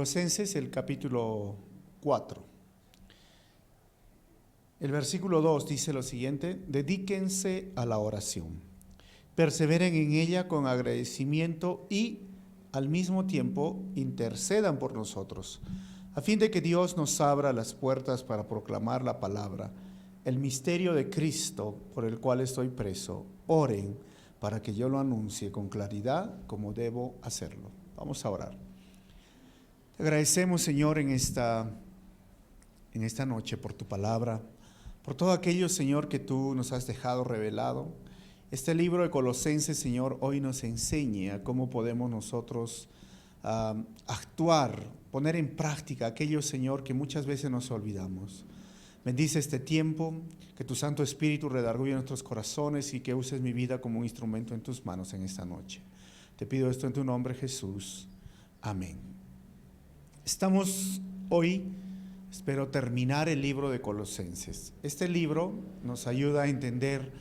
Colosenses, el capítulo 4. El versículo 2 dice lo siguiente: dedíquense a la oración, perseveren en ella con agradecimiento y al mismo tiempo intercedan por nosotros, a fin de que Dios nos abra las puertas para proclamar la palabra, el misterio de Cristo por el cual estoy preso. Oren para que yo lo anuncie con claridad como debo hacerlo. Vamos a orar. Te agradecemos, Señor, en esta noche por tu palabra, por todo aquello, Señor, que tú nos has dejado revelado. Este libro de Colosenses, Señor, hoy nos enseña cómo podemos nosotros actuar, poner en práctica aquello, Señor, que muchas veces nos olvidamos. Bendice este tiempo, que tu Santo Espíritu redarguye nuestros corazones y que uses mi vida como un instrumento en tus manos en esta noche. Te pido esto en tu nombre, Jesús. Amén. Estamos hoy, espero terminar el libro de Colosenses. Este libro nos ayuda a entender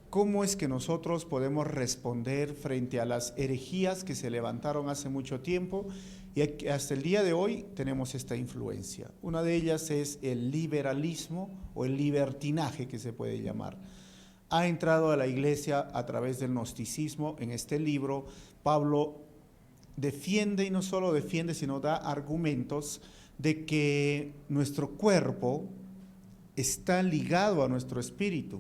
cómo es que nosotros podemos responder frente a las herejías que se levantaron hace mucho tiempo y hasta el día de hoy tenemos esta influencia. Una de ellas es el liberalismo o el libertinaje, que se puede llamar. Ha entrado a la iglesia a través del gnosticismo. En este libro Pablo defiende, y no solo defiende, sino da argumentos de que nuestro cuerpo está ligado a nuestro espíritu.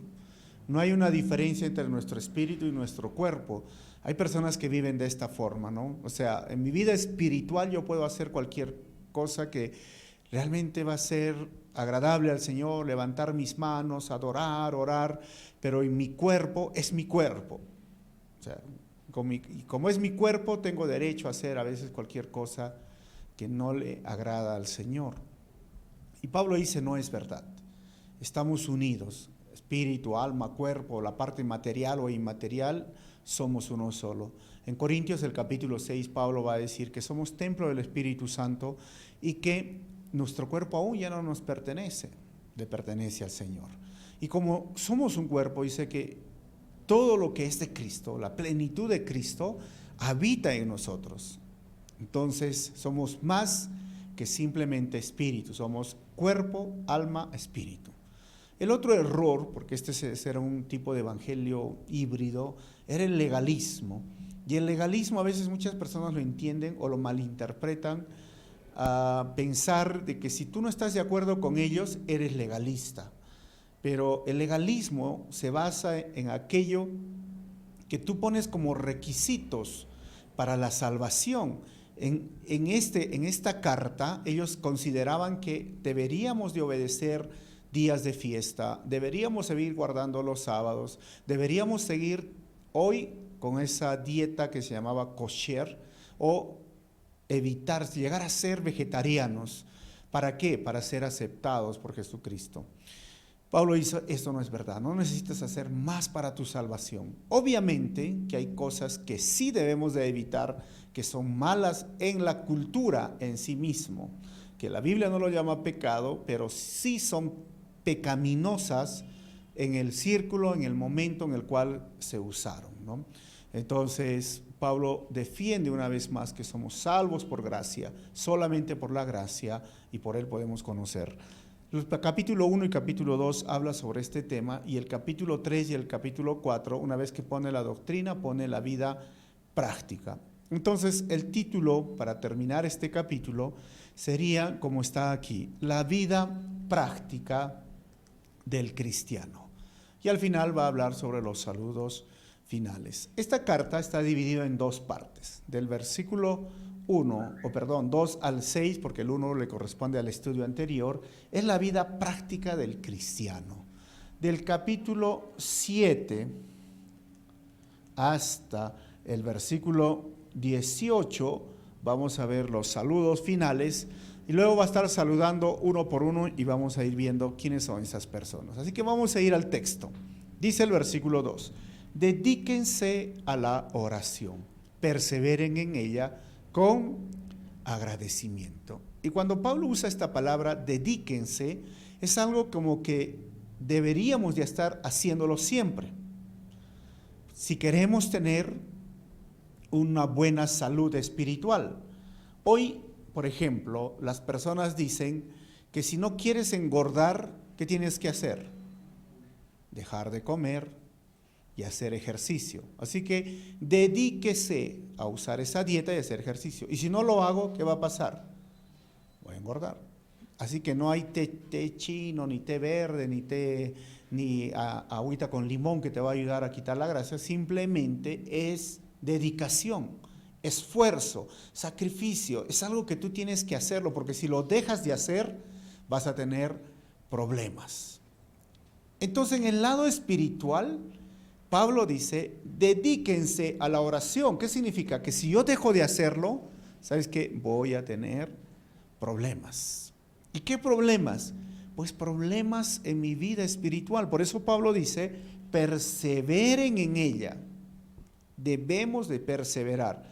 No hay una diferencia entre nuestro espíritu y nuestro cuerpo. Hay personas que viven de esta forma, ¿no? O sea, en mi vida espiritual yo puedo hacer cualquier cosa que realmente va a ser agradable al Señor, levantar mis manos, adorar, orar, pero en mi cuerpo es mi cuerpo. O sea, como es mi cuerpo, tengo derecho a hacer a veces cualquier cosa que no le agrada al Señor. Y Pablo dice, no es verdad. Estamos unidos, espíritu, alma, cuerpo, la parte material o inmaterial, somos uno solo. En Corintios, el capítulo 6, Pablo va a decir que somos templo del Espíritu Santo y que nuestro cuerpo aún ya no nos pertenece, le pertenece al Señor. Y como somos un cuerpo, dice que todo lo que es de Cristo, la plenitud de Cristo, habita en nosotros. Entonces somos más que simplemente espíritu, somos cuerpo, alma, espíritu. El otro error, porque este era un tipo de evangelio híbrido, era el legalismo. Y el legalismo a veces muchas personas lo entienden o lo malinterpretan a pensar de que si tú no estás de acuerdo con ellos, eres legalista. Pero el legalismo se basa en aquello que tú pones como requisitos para la salvación. En esta carta ellos consideraban que deberíamos de obedecer días de fiesta, deberíamos seguir guardando los sábados, deberíamos seguir hoy con esa dieta que se llamaba kosher o evitar, llegar a ser vegetarianos. ¿Para qué? Para ser aceptados por Jesucristo. Pablo dice, esto no es verdad, no necesitas hacer más para tu salvación. Obviamente que hay cosas que sí debemos de evitar, que son malas en la cultura en sí mismo, que la Biblia no lo llama pecado, pero sí son pecaminosas en el círculo, en el momento en el cual se usaron, ¿no? Entonces, Pablo defiende una vez más que somos salvos por gracia, solamente por la gracia, y por él podemos conocer. El capítulo 1 y capítulo 2 habla sobre este tema, y el capítulo 3 y el capítulo 4, una vez que pone la doctrina, pone la vida práctica. Entonces, el título, para terminar este capítulo, sería, como está aquí, la vida práctica del cristiano. Y al final va a hablar sobre los saludos finales. Esta carta está dividida en dos partes, del versículo 2 al 6, porque el 1 le corresponde al estudio anterior, es la vida práctica del cristiano. Del capítulo 7 hasta el versículo 18 vamos a ver los saludos finales y luego va a estar saludando uno por uno y vamos a ir viendo quiénes son esas personas. Así que vamos a ir al texto. Dice el versículo 2, dedíquense a la oración, perseveren en ella con agradecimiento. Y cuando Pablo usa esta palabra, dedíquense, es algo como que deberíamos de estar haciéndolo siempre. Si queremos tener una buena salud espiritual. Hoy por ejemplo, las personas dicen que si no quieres engordar, ¿qué tienes que hacer? Dejar de comer y hacer ejercicio. Así que dedíquese a usar esa dieta y hacer ejercicio. Y si no lo hago, ¿qué va a pasar? Voy a engordar. Así que no hay té chino, ni té verde, ni agüita con limón que te va a ayudar a quitar la grasa. Simplemente es dedicación, esfuerzo, sacrificio. Es algo que tú tienes que hacerlo, porque si lo dejas de hacer, vas a tener problemas. Entonces, en el lado espiritual, Pablo dice, dedíquense a la oración. ¿Qué significa? Que si yo dejo de hacerlo, ¿sabes qué? Voy a tener problemas. ¿Y qué problemas? Pues problemas en mi vida espiritual. Por eso Pablo dice, perseveren en ella. Debemos de perseverar.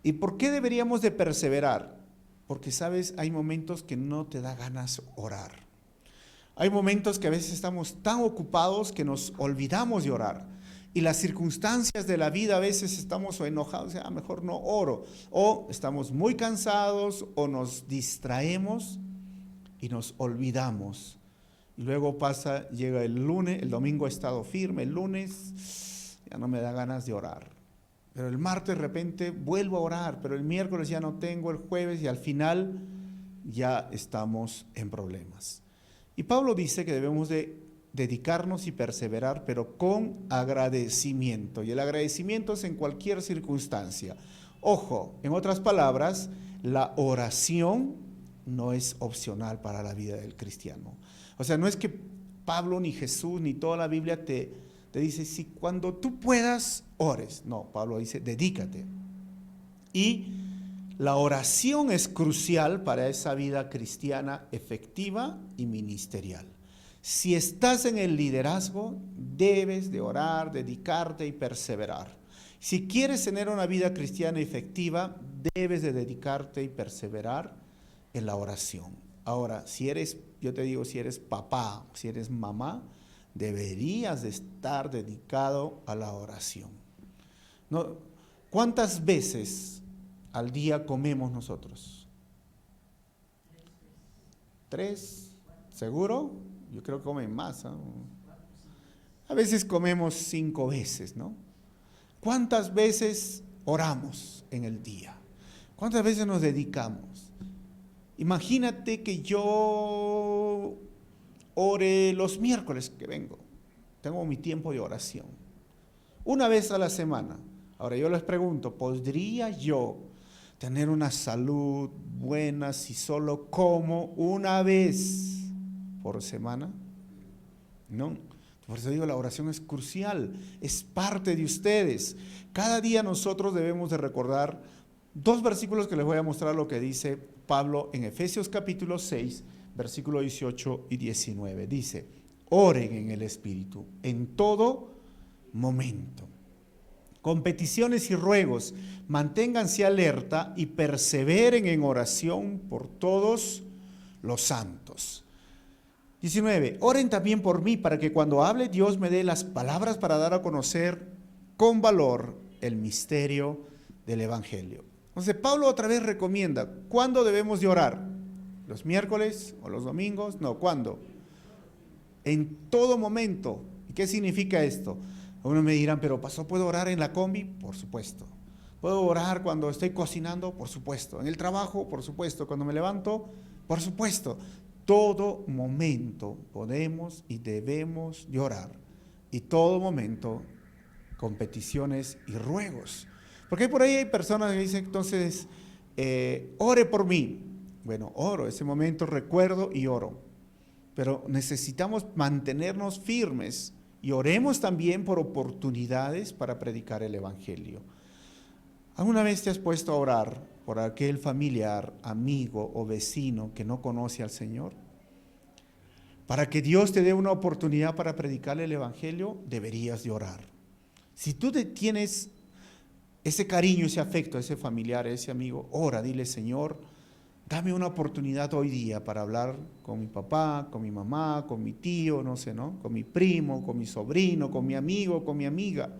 ¿Y por qué deberíamos de perseverar? Porque, ¿sabes? Hay momentos que no te da ganas orar. Hay momentos que a veces estamos tan ocupados que nos olvidamos de orar. Y las circunstancias de la vida a veces estamos enojados, mejor no oro. O estamos muy cansados o nos distraemos y nos olvidamos. Y luego llega el lunes, el domingo he estado firme, el lunes ya no me da ganas de orar. Pero el martes de repente vuelvo a orar, pero el miércoles ya no tengo, el jueves, y al final ya estamos en problemas. Y Pablo dice que debemos de dedicarnos y perseverar, pero con agradecimiento. Y el agradecimiento es en cualquier circunstancia. Ojo, en otras palabras, la oración no es opcional para la vida del cristiano. O sea, no es que Pablo, ni Jesús, ni toda la Biblia te dice, si cuando tú puedas, ores. No, Pablo dice, dedícate. Y la oración es crucial para esa vida cristiana efectiva y ministerial. Si estás en el liderazgo, debes de orar, dedicarte y perseverar. Si quieres tener una vida cristiana efectiva, debes de dedicarte y perseverar en la oración. Ahora, yo te digo, si eres papá, si eres mamá, deberías de estar dedicado a la oración. ¿No? ¿Cuántas veces al día comemos nosotros? 3, ¿seguro? Yo creo que comen más, ¿no? A veces comemos 5 veces, ¿no? ¿Cuántas veces oramos en el día? ¿Cuántas veces nos dedicamos? Imagínate que yo ore los miércoles que vengo. Tengo mi tiempo de oración. Una vez a la semana. Ahora yo les pregunto, ¿podría yo tener una salud buena si solo como una vez por semana? No. Por eso digo, la oración es crucial, es parte de ustedes. Cada día nosotros debemos de recordar 2 versículos que les voy a mostrar lo que dice Pablo en Efesios capítulo 6, versículo 18 y 19. Dice, oren en el Espíritu en todo momento. Con peticiones y ruegos, manténganse alerta y perseveren en oración por todos los santos. 19. Oren también por mí para que cuando hable Dios me dé las palabras para dar a conocer con valor el misterio del Evangelio. Entonces Pablo otra vez recomienda, ¿cuándo debemos de orar? ¿Los miércoles o los domingos? No, ¿cuándo? En todo momento. ¿Y qué significa esto? Algunos me dirán, pero pastor, ¿puedo orar en la combi? Por supuesto. ¿Puedo orar cuando estoy cocinando? Por supuesto. ¿En el trabajo? Por supuesto. ¿Cuando me levanto? Por supuesto. Todo momento podemos y debemos de orar. Y todo momento con peticiones y ruegos. Porque por ahí hay personas que dicen, entonces, ore por mí. Bueno, oro, ese momento recuerdo y oro. Pero necesitamos mantenernos firmes y oremos también por oportunidades para predicar el Evangelio. ¿Alguna vez te has puesto a orar por aquel familiar, amigo o vecino que no conoce al Señor? Para que Dios te dé una oportunidad para predicarle el Evangelio, deberías de orar. Si tú tienes ese cariño, ese afecto a ese familiar, a ese amigo, ora, dile, Señor, dame una oportunidad hoy día para hablar con mi papá, con mi mamá, con mi tío, no sé, ¿no? Con mi primo, con mi sobrino, con mi amigo, con mi amiga.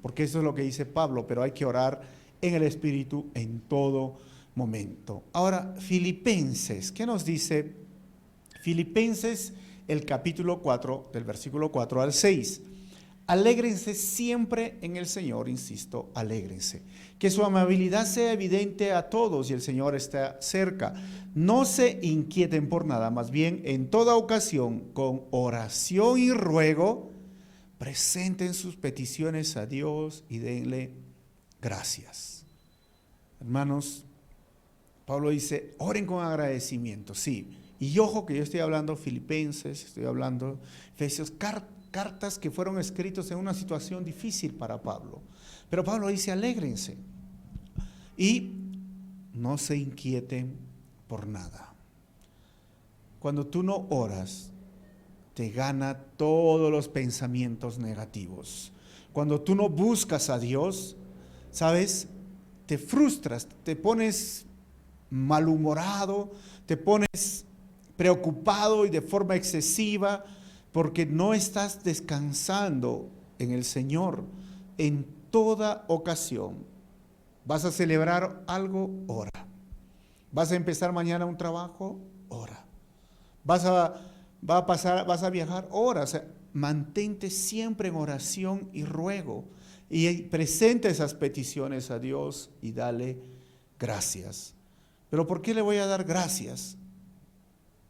Porque eso es lo que dice Pablo, pero hay que orar en el Espíritu en todo momento. Ahora, Filipenses, ¿qué nos dice Filipenses, el capítulo 4, del versículo 4 al 6? Alégrense siempre en el Señor, insisto, alégrense. Que su amabilidad sea evidente a todos y el Señor está cerca. No se inquieten por nada, más bien en toda ocasión, con oración y ruego, presenten sus peticiones a Dios y denle gracias. Hermanos, Pablo dice, oren con agradecimiento, sí. Y ojo que yo estoy hablando Filipenses, estoy hablando Efesios, cartas que fueron escritas en una situación difícil para Pablo. Pero Pablo dice, alégrense y no se inquieten por nada. Cuando tú no oras, te gana todos los pensamientos negativos. Cuando tú no buscas a Dios, ¿sabes? Te frustras, te pones malhumorado, te pones preocupado y de forma excesiva, porque no estás descansando en el Señor en toda ocasión. ¿Vas a celebrar algo? Ora. ¿Vas a empezar mañana un trabajo? Ora. ¿Vas a viajar? Ora. O sea, mantente siempre en oración y ruego y presenta esas peticiones a Dios y dale gracias. ¿Pero por qué le voy a dar gracias?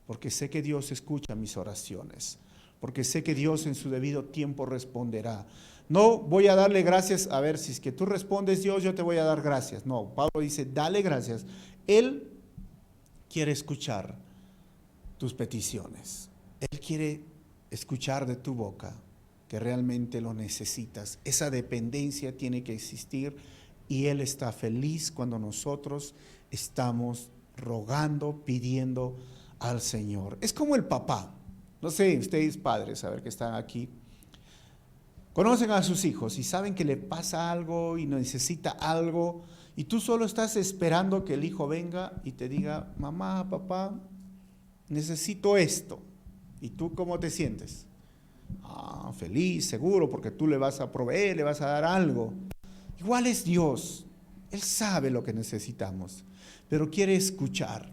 Porque sé que Dios escucha mis oraciones, porque sé que Dios en su debido tiempo responderá. No voy a darle gracias, a ver, si es que tú respondes Dios, yo te voy a dar gracias. No, Pablo dice, dale gracias. Él quiere escuchar tus peticiones. Él quiere escuchar de tu boca que realmente lo necesitas. Esa dependencia tiene que existir y Él está feliz cuando nosotros estamos rogando, pidiendo al Señor. Es como el papá. No sé, ustedes padres, a ver que están aquí, conocen a sus hijos y saben que le pasa algo y necesita algo y tú solo estás esperando que el hijo venga y te diga, mamá, papá, necesito esto. ¿Y tú cómo te sientes? Feliz, seguro, porque tú le vas a proveer, le vas a dar algo. Igual es Dios. Él sabe lo que necesitamos, pero quiere escuchar.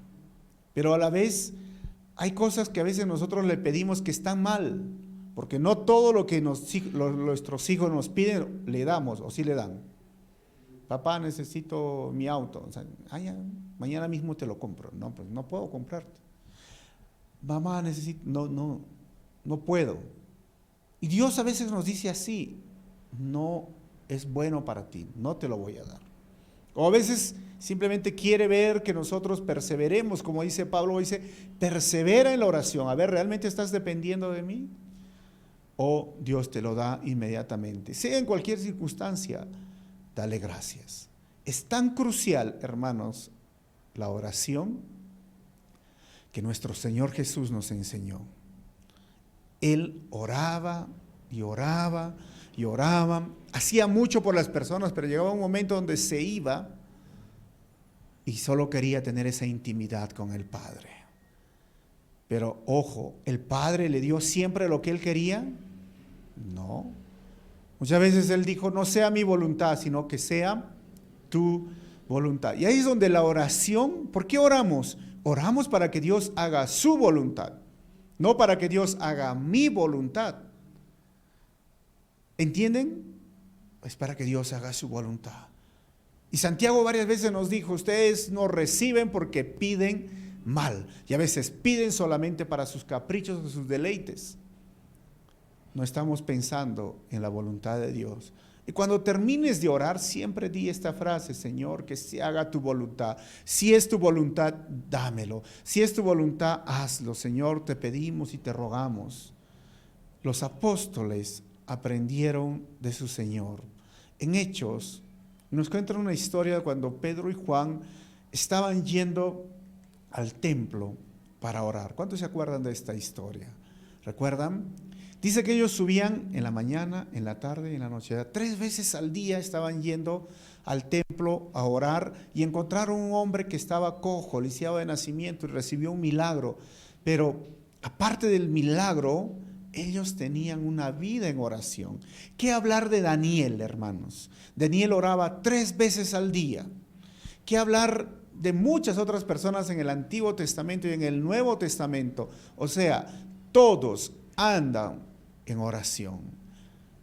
Pero a la vez hay cosas que a veces nosotros le pedimos que están mal, porque no todo lo que nuestros hijos nos piden le damos, o sí le dan. Papá, necesito mi auto. O sea, ya, mañana mismo te lo compro. No, pues no puedo comprarte. Mamá, necesito, no puedo. Y Dios a veces nos dice así, no es bueno para ti, no te lo voy a dar. O a veces simplemente quiere ver que nosotros perseveremos, como dice Pablo, dice, persevera en la oración. A ver, ¿realmente estás dependiendo de mí? O Dios te lo da inmediatamente. Sea en cualquier circunstancia, dale gracias. Es tan crucial, hermanos, la oración que nuestro Señor Jesús nos enseñó. Él oraba y oraba y oraba, hacía mucho por las personas, pero llegaba un momento donde se iba y solo quería tener esa intimidad con el Padre. Pero ojo, ¿el Padre le dio siempre lo que Él quería? No. Muchas veces Él dijo, no sea mi voluntad, sino que sea tu voluntad. Y ahí es donde la oración, ¿por qué oramos? Oramos para que Dios haga su voluntad, no para que Dios haga mi voluntad. ¿Entienden? Es para que Dios haga su voluntad. Y Santiago varias veces nos dijo, ustedes no reciben porque piden mal. Y a veces piden solamente para sus caprichos o sus deleites. No estamos pensando en la voluntad de Dios. Y cuando termines de orar, siempre di esta frase, Señor, que se haga tu voluntad. Si es tu voluntad, dámelo. Si es tu voluntad, hazlo. Señor, te pedimos y te rogamos. Los apóstoles aprendieron de su Señor. En Hechos, nos cuentan una historia cuando Pedro y Juan estaban yendo al templo para orar. ¿Cuántos se acuerdan de esta historia? ¿Recuerdan? Dice que ellos subían en la mañana, en la tarde y en la noche. 3 veces al día estaban yendo al templo a orar y encontraron un hombre que estaba cojo, lisiado de nacimiento y recibió un milagro. Pero aparte del milagro, ellos tenían una vida en oración. ¿Qué hablar de Daniel, hermanos? Daniel oraba 3 veces al día. ¿Qué hablar de muchas otras personas en el Antiguo Testamento y en el Nuevo Testamento. O sea, todos andan en oración.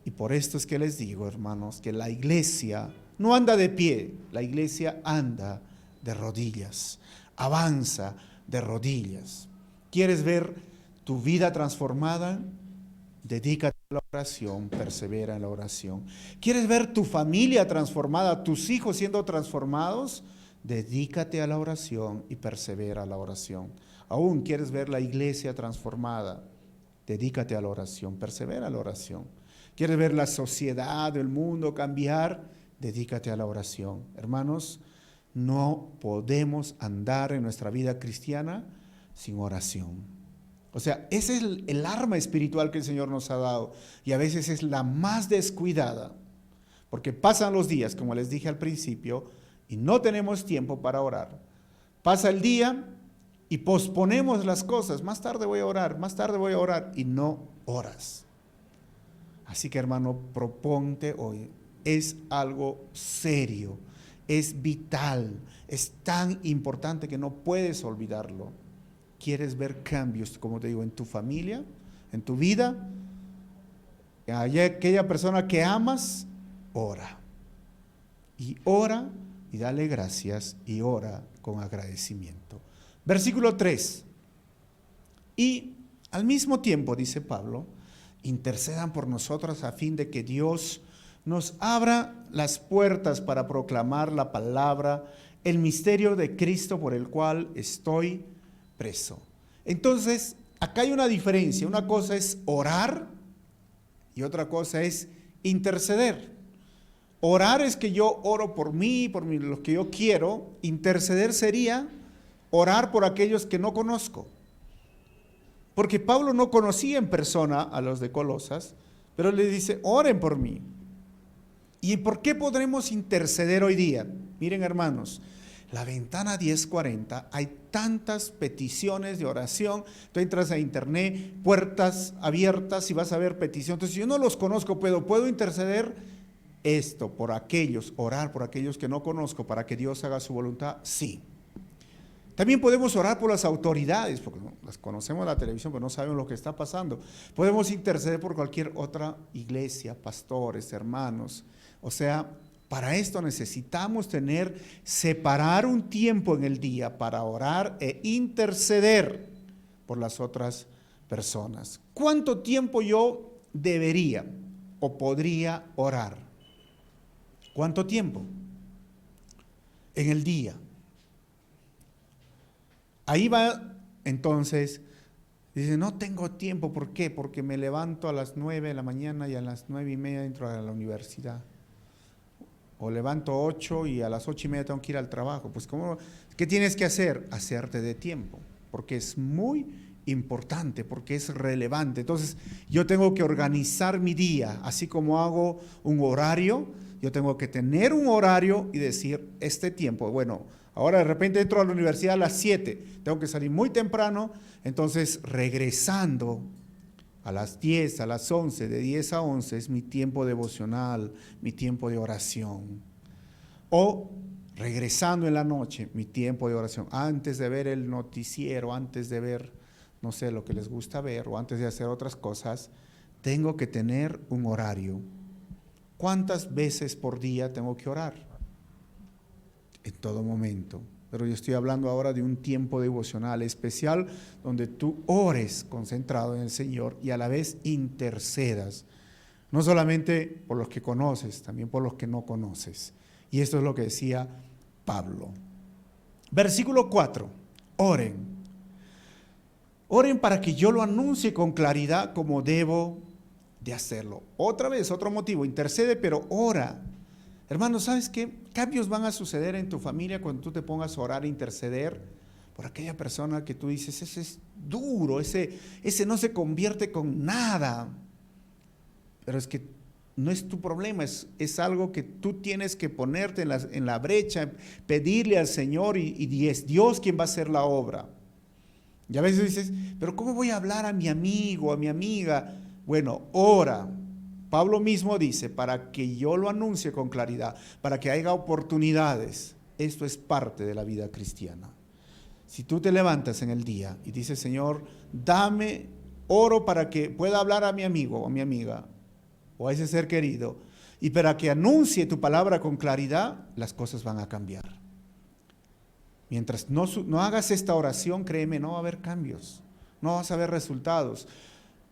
Y por esto es que les digo, hermanos, que la iglesia no anda de pie, la iglesia anda de rodillas, avanza de rodillas. ¿Quieres ver tu vida transformada? Dedícate a la oración, persevera en la oración. ¿Quieres ver tu familia transformada, tus hijos siendo transformados? Dedícate a la oración y persevera en la oración. Aún quieres ver la iglesia transformada, dedícate a la oración, persevera en la oración. ¿Quieres ver la sociedad, el mundo cambiar? Dedícate a la oración. Hermanos, no podemos andar en nuestra vida cristiana sin oración. O sea, ese es el arma espiritual que el Señor nos ha dado y a veces es la más descuidada, porque pasan los días, como les dije al principio, y no tenemos tiempo para orar. Pasa el día y posponemos las cosas. Más tarde voy a orar, más tarde voy a orar y no oras. Así que, hermano, proponte hoy. Es algo serio, es vital, es tan importante que no puedes olvidarlo. ¿Quieres ver cambios, como te digo, en tu familia, en tu vida? Aquella persona que amas, ora. Y ora y dale gracias y ora con agradecimiento. Versículo 3. Y al mismo tiempo, dice Pablo, intercedan por nosotros a fin de que Dios nos abra las puertas para proclamar la palabra, el misterio de Cristo por el cual estoy preso. Entonces, acá hay una diferencia. Una cosa es orar y otra cosa es interceder. Orar es que yo oro por mí, lo que yo quiero. Interceder sería orar por aquellos que no conozco. Porque Pablo no conocía en persona a los de Colosas, pero le dice, oren por mí. ¿Y por qué podremos interceder hoy día? Miren, hermanos, la ventana 1040, hay tantas peticiones de oración. Tú entras a internet, puertas abiertas y vas a ver peticiones. Entonces, si yo no los conozco, ¿puedo interceder esto por aquellos, orar por aquellos que no conozco para que Dios haga su voluntad? Sí. También podemos orar por las autoridades, porque las conocemos en la televisión, pero no sabemos lo que está pasando. Podemos interceder por cualquier otra iglesia, pastores, hermanos. O sea, para esto necesitamos separar un tiempo en el día para orar e interceder por las otras personas. ¿Cuánto tiempo yo debería o podría orar? ¿Cuánto tiempo? En el día. Ahí va, entonces, dice, no tengo tiempo. ¿Por qué? Porque me levanto a las 9 de la mañana y a las 9:30 entro a la universidad. O levanto 8 y a las 8:30 tengo que ir al trabajo. Pues, ¿qué tienes que hacer? Hacerte de tiempo, porque es muy importante, porque es relevante. Entonces, yo tengo que organizar mi día, así como hago un horario. Yo tengo que tener un horario y decir, este tiempo, bueno, ahora de repente entro a la universidad a las 7, tengo que salir muy temprano, entonces regresando a las 10, a las 11, de 10 a 11 es mi tiempo devocional, mi tiempo de oración. O regresando en la noche, mi tiempo de oración, antes de ver el noticiero, antes de ver, no sé, lo que les gusta ver, o antes de hacer otras cosas, tengo que tener un horario. ¿Cuántas veces por día tengo que orar? En todo momento. Pero yo estoy hablando ahora de un tiempo devocional especial donde tú ores concentrado en el Señor y a la vez intercedas. No solamente por los que conoces, también por los que no conoces. Y esto es lo que decía Pablo. Versículo 4. Oren. Oren para que yo lo anuncie con claridad como debo de hacerlo. Otra vez, otro motivo. Intercede, pero ora. Hermano, ¿sabes qué? Cambios van a suceder en tu familia cuando tú te pongas a orar e interceder por aquella persona que tú dices, ese es duro, ese no se convierte con nada. Pero es que no es tu problema, es algo que tú tienes que ponerte en la brecha, pedirle al Señor y es Dios quien va a hacer la obra. Y a veces dices, pero ¿cómo voy a hablar a mi amigo, a mi amiga? Bueno, ora. Pablo mismo dice, para que yo lo anuncie con claridad, para que haya oportunidades. Esto es parte de la vida cristiana. Si tú te levantas en el día y dices, Señor, dame oro para que pueda hablar a mi amigo o a mi amiga o a ese ser querido, y para que anuncie tu palabra con claridad, las cosas van a cambiar. Mientras no hagas esta oración, créeme, no va a haber cambios, no vas a ver resultados.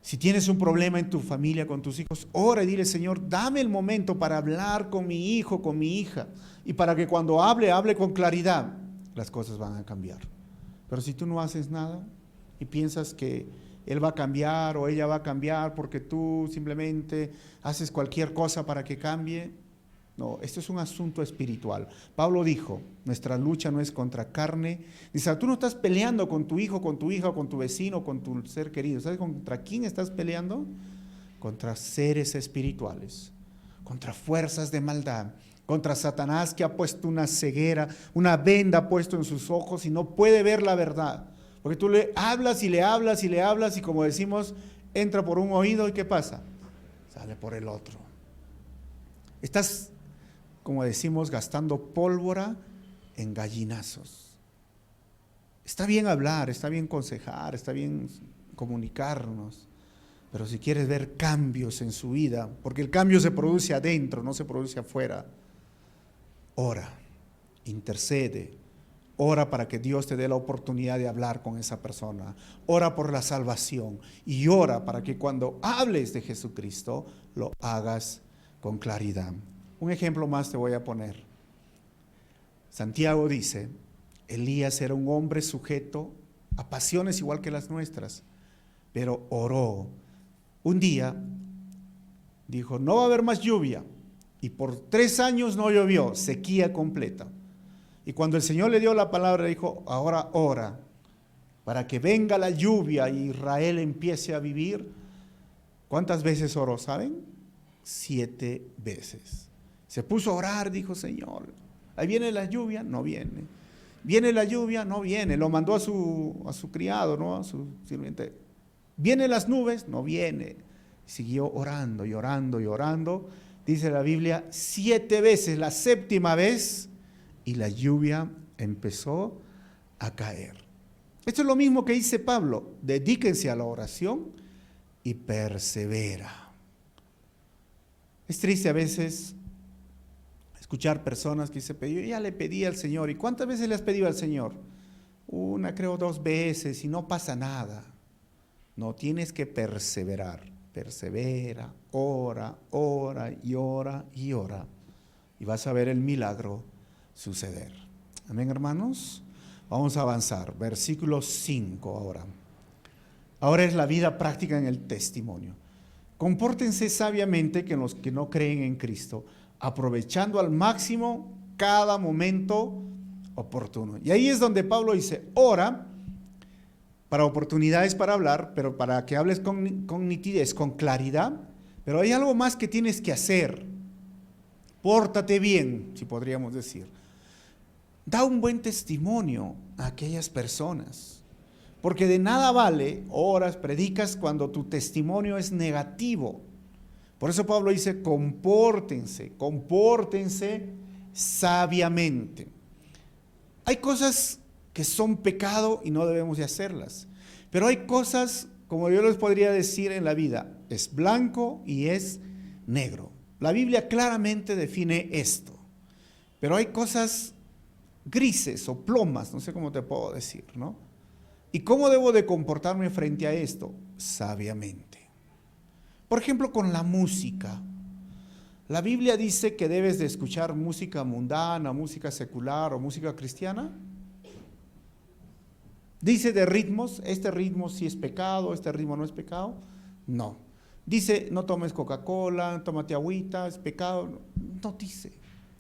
Si tienes un problema en tu familia, con tus hijos, ora y dile, Señor, dame el momento para hablar con mi hijo, con mi hija, y para que cuando hable con claridad, las cosas van a cambiar. Pero si tú no haces nada y piensas que él va a cambiar o ella va a cambiar porque tú simplemente haces cualquier cosa para que cambie, no, esto es un asunto espiritual. Pablo dijo, nuestra lucha no es contra carne. Dice, tú no estás peleando con tu hijo, con tu hija, con tu vecino, con tu ser querido. ¿Sabes contra quién estás peleando? Contra seres espirituales, contra fuerzas de maldad, contra Satanás, que ha puesto una ceguera, una venda puesto en sus ojos y no puede ver la verdad. Porque tú le hablas y le hablas y le hablas y, como decimos, entra por un oído y ¿qué pasa? Sale por el otro. Estás, como decimos, gastando pólvora en gallinazos. Está bien hablar, está bien aconsejar, está bien comunicarnos, pero si quieres ver cambios en su vida, porque el cambio se produce adentro, no se produce afuera, ora, intercede, ora para que Dios te dé la oportunidad de hablar con esa persona, ora por la salvación y ora para que cuando hables de Jesucristo lo hagas con claridad. Un ejemplo más te voy a poner. Santiago dice, Elías era un hombre sujeto a pasiones igual que las nuestras, pero oró. Un día dijo, no va a haber más lluvia, y por 3 años no llovió, sequía completa. Y cuando el Señor le dio la palabra, dijo, ahora ora, para que venga la lluvia y Israel empiece a vivir. ¿Cuántas veces oró, saben? 7 veces. Se puso a orar, dijo, Señor, ahí viene la lluvia, no viene. Viene la lluvia, no viene. Lo mandó a su criado, ¿no? A su sirviente. Vienen las nubes, no viene. Siguió orando y orando y orando. Dice la Biblia, 7 veces, la 7ª vez, y la lluvia empezó a caer. Esto es lo mismo que dice Pablo, dedíquense a la oración y persevera. Es triste a veces escuchar personas que dicen, pero yo ya le pedí al Señor. ¿Y cuántas veces le has pedido al Señor? Una, creo 2 veces y no pasa nada. No, tienes que perseverar. Persevera, ora, ora y ora y ora. Y vas a ver el milagro suceder. Amén, hermanos. Vamos a avanzar. Versículo 5 ahora. Ahora es la vida práctica en el testimonio. Compórtense sabiamente con los que no creen en Cristo, aprovechando al máximo cada momento oportuno. Y ahí es donde Pablo dice, ora para oportunidades para hablar, pero para que hables con nitidez, con claridad. Pero hay algo más que tienes que hacer. Pórtate bien, si podríamos decir. Da un buen testimonio a aquellas personas. Porque de nada vale, oras, predicas cuando tu testimonio es negativo. Por eso Pablo dice, compórtense sabiamente. Hay cosas que son pecado y no debemos de hacerlas. Pero hay cosas, como yo les podría decir en la vida, es blanco y es negro. La Biblia claramente define esto. Pero hay cosas grises o plomas, no sé cómo te puedo decir, ¿no? ¿Y cómo debo de comportarme frente a esto? Sabiamente. Por ejemplo, con la música. La Biblia dice que debes de escuchar música mundana, música secular o música cristiana. Dice de ritmos, este ritmo sí es pecado, este ritmo no es pecado. No. Dice, no tomes Coca-Cola, tómate agüita, es pecado. No dice.